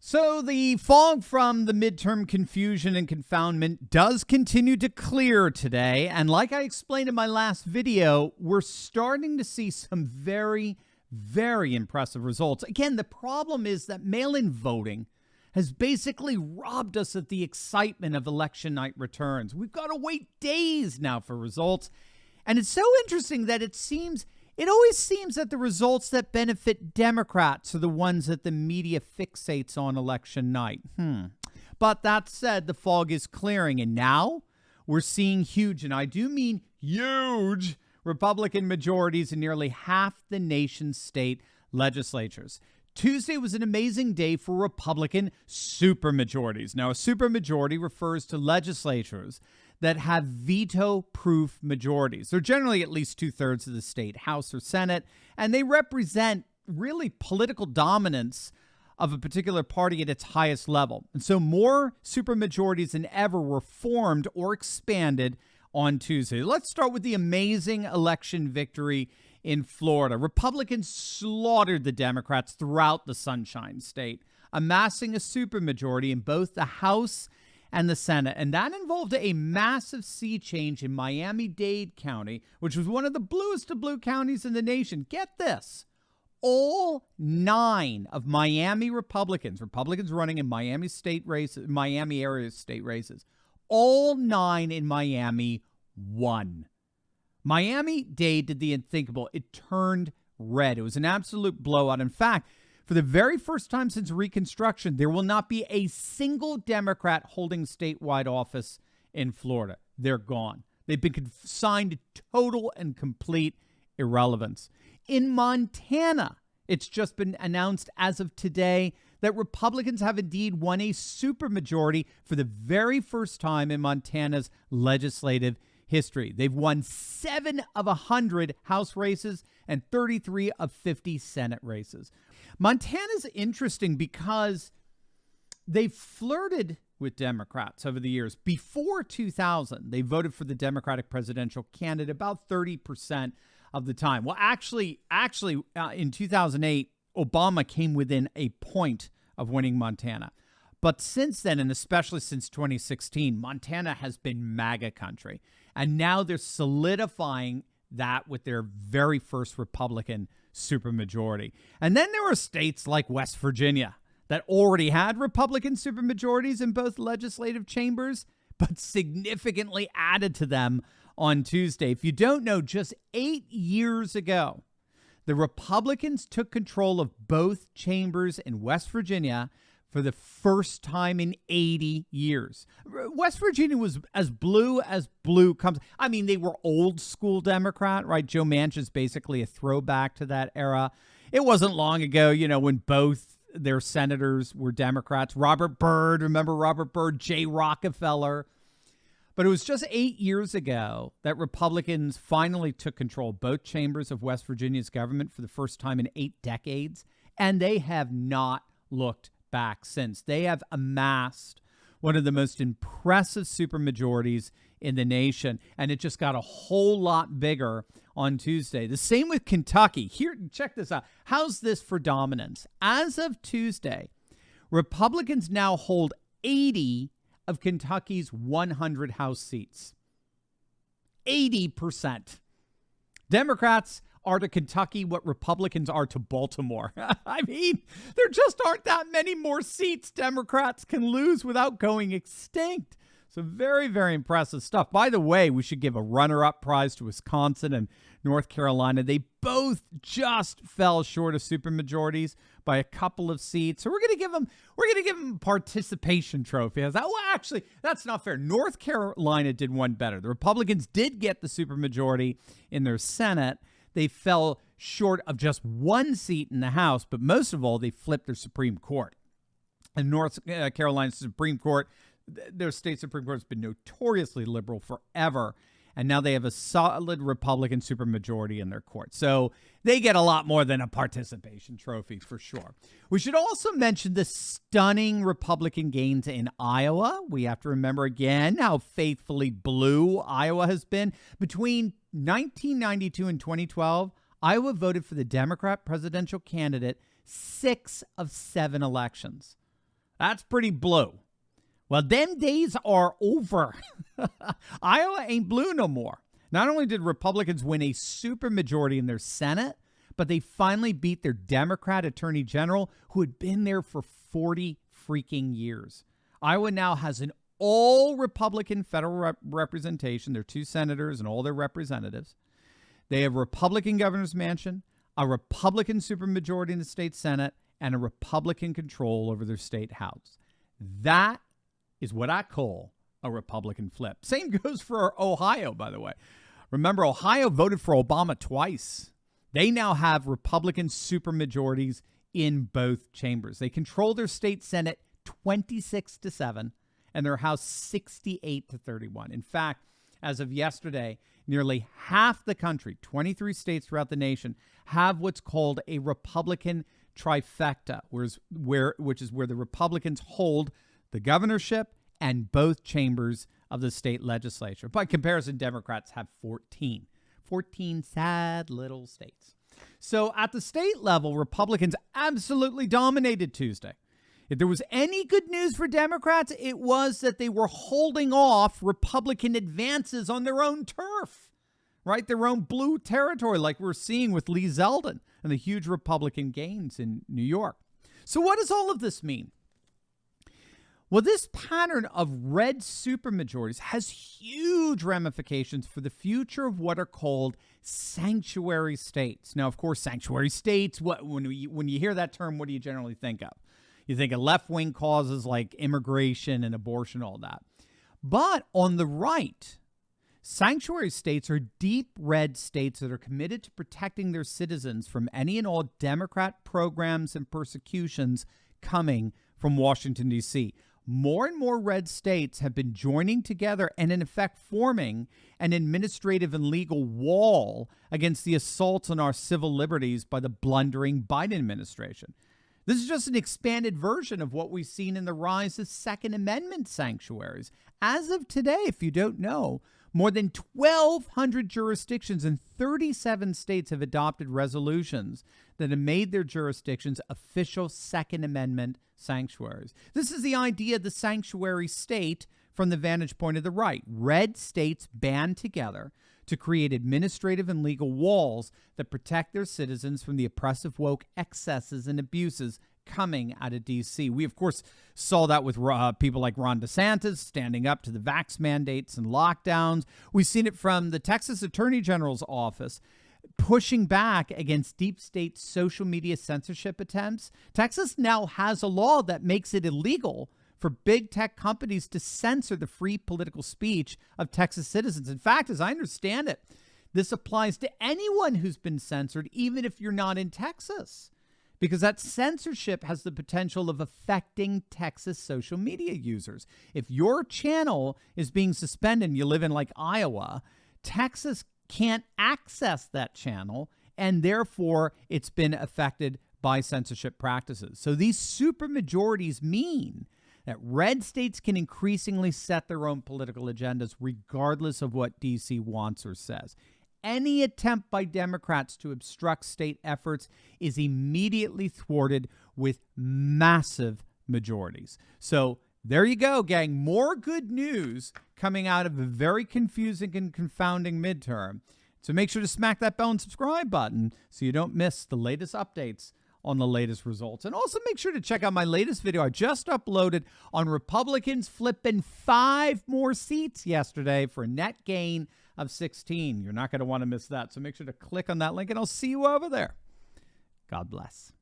So the fog from the midterm confusion and confoundment does continue to clear today. And like I explained in my last video, we're starting to see some very, very impressive results. Again, the problem is that mail-in voting has basically robbed us of the excitement of election night returns. We've got to wait days now for results. And it's so interesting that it always seems that the results that benefit Democrats are the ones that the media fixates on election night. But that said, the fog is clearing, and now we're seeing huge, and I do mean huge, Republican majorities in nearly half the nation's state legislatures. Tuesday was an amazing day for Republican supermajorities. Now, a supermajority refers to legislatures that have veto-proof majorities. They're generally at least 2/3 of the state House or Senate, and they represent really political dominance of a particular party at its highest level. And so more supermajorities than ever were formed or expanded on Tuesday. Let's start with the amazing election victory in Florida. Republicans slaughtered the Democrats throughout the Sunshine State, amassing a supermajority in both the House and the Senate. And that involved a massive sea change in Miami-Dade County, which was one of the bluest of blue counties in the nation. Get this. All 9 of Miami Republicans running in Miami area state races, all 9 in Miami won. Miami-Dade did the unthinkable. It turned red. It was an absolute blowout. In fact, for the very first time since Reconstruction, there will not be a single Democrat holding statewide office in Florida. They're gone. They've been consigned to total and complete irrelevance. In Montana, it's just been announced as of today that Republicans have indeed won a supermajority for the very first time in Montana's legislative history. They've won 7 of 100 House races and 33 of 50 Senate races. Montana's interesting because they've flirted with Democrats over the years. Before 2000, they voted for the Democratic presidential candidate about 30% of the time. Well, actually, in 2008, Obama came within a point of winning Montana. But since then, and especially since 2016, Montana has been MAGA country. And now they're solidifying that with their very first Republican supermajority. And then there are states like West Virginia that already had Republican supermajorities in both legislative chambers, but significantly added to them on Tuesday. If you don't know, just 8 years ago, the Republicans took control of both chambers in West Virginia for the first time in 80 years. West Virginia was as blue comes. I mean, they were old school Democrat, right? Joe Manchin's basically a throwback to that era. It wasn't long ago, when both their senators were Democrats. Robert Byrd, remember Robert Byrd, Jay Rockefeller. But it was just 8 years ago that Republicans finally took control of both chambers of West Virginia's government for the first time in 8 decades. And they have not looked back since. They have amassed one of the most impressive supermajorities in the nation, and it just got a whole lot bigger on Tuesday. The same with Kentucky. Here, check this out. How's this for dominance? As of Tuesday, Republicans now hold 80 of Kentucky's 100 House seats. 80%. Democrats are to Kentucky what Republicans are to Baltimore. I mean, there just aren't that many more seats Democrats can lose without going extinct. So very, very impressive stuff. By the way, we should give a runner-up prize to Wisconsin and North Carolina. They both just fell short of supermajorities by a couple of seats. So we're going to give them a participation trophy. Well, actually, that's not fair. North Carolina did one better. The Republicans did get the supermajority in their Senate. They fell short of just one seat in the House, but most of all, they flipped their Supreme Court. And North Carolina's Supreme Court, their state Supreme Court has been notoriously liberal forever, and now they have a solid Republican supermajority in their court. So they get a lot more than a participation trophy for sure. We should also mention the stunning Republican gains in Iowa. We have to remember again how faithfully blue Iowa has been. Between 1992 and 2012, Iowa voted for the Democrat presidential candidate 6 of 7 elections. That's pretty blue. Well, them days are over. Iowa ain't blue no more. Not only did Republicans win a supermajority in their Senate, but they finally beat their Democrat attorney general who had been there for 40 freaking years. Iowa now has an all-Republican federal representation. There are 2 senators and all their representatives. They have a Republican governor's mansion, a Republican supermajority in the state Senate, and a Republican control over their state house. That is what I call a Republican flip. Same goes for Ohio, by the way. Remember, Ohio voted for Obama twice. They now have Republican supermajorities in both chambers. They control their state Senate 26-7 and their House 68-31. In fact, as of yesterday, nearly half the country, 23 states throughout the nation, have what's called a Republican trifecta, which is where the Republicans hold the governorship and both chambers of the state legislature. By comparison, Democrats have 14. 14 sad little states. So at the state level, Republicans absolutely dominated Tuesday. If there was any good news for Democrats, it was that they were holding off Republican advances on their own turf, right? Their own blue territory, like we're seeing with Lee Zeldin and the huge Republican gains in New York. So what does all of this mean? Well, this pattern of red supermajorities has huge ramifications for the future of what are called sanctuary states. Now, of course, sanctuary states, when you hear that term, what do you generally think of? You think of left-wing causes like immigration and abortion, all that. But on the right, sanctuary states are deep red states that are committed to protecting their citizens from any and all Democrat programs and persecutions coming from Washington, D.C. More and more red states have been joining together and, in effect, forming an administrative and legal wall against the assaults on our civil liberties by the blundering Biden administration. This is just an expanded version of what we've seen in the rise of Second Amendment sanctuaries. As of today, if you don't know, more than 1,200 jurisdictions in 37 states have adopted resolutions that have made their jurisdictions official Second Amendment sanctuaries. This is the idea of the sanctuary state from the vantage point of the right. Red states band together to create administrative and legal walls that protect their citizens from the oppressive woke excesses and abuses coming out of D.C. We, of course, saw that with people like Ron DeSantis standing up to the vax mandates and lockdowns. We've seen it from the Texas Attorney General's office pushing back against deep state social media censorship attempts. Texas now has a law that makes it illegal for big tech companies to censor the free political speech of Texas citizens. In fact, as I understand it, this applies to anyone who's been censored, even if you're not in Texas, because that censorship has the potential of affecting Texas social media users. If your channel is being suspended and you live in like Iowa, Texas can't access that channel, and therefore it's been affected by censorship practices. So these supermajorities mean that red states can increasingly set their own political agendas regardless of what D.C. wants or says. Any attempt by Democrats to obstruct state efforts is immediately thwarted with massive majorities. So there you go, gang. More good news coming out of a very confusing and confounding midterm. So make sure to smack that bell and subscribe button so you don't miss the latest updates on the latest results. And also make sure to check out my latest video I just uploaded on Republicans flipping 5 more seats yesterday for a net gain of 16. You're not going to want to miss that. So make sure to click on that link and I'll see you over there. God bless.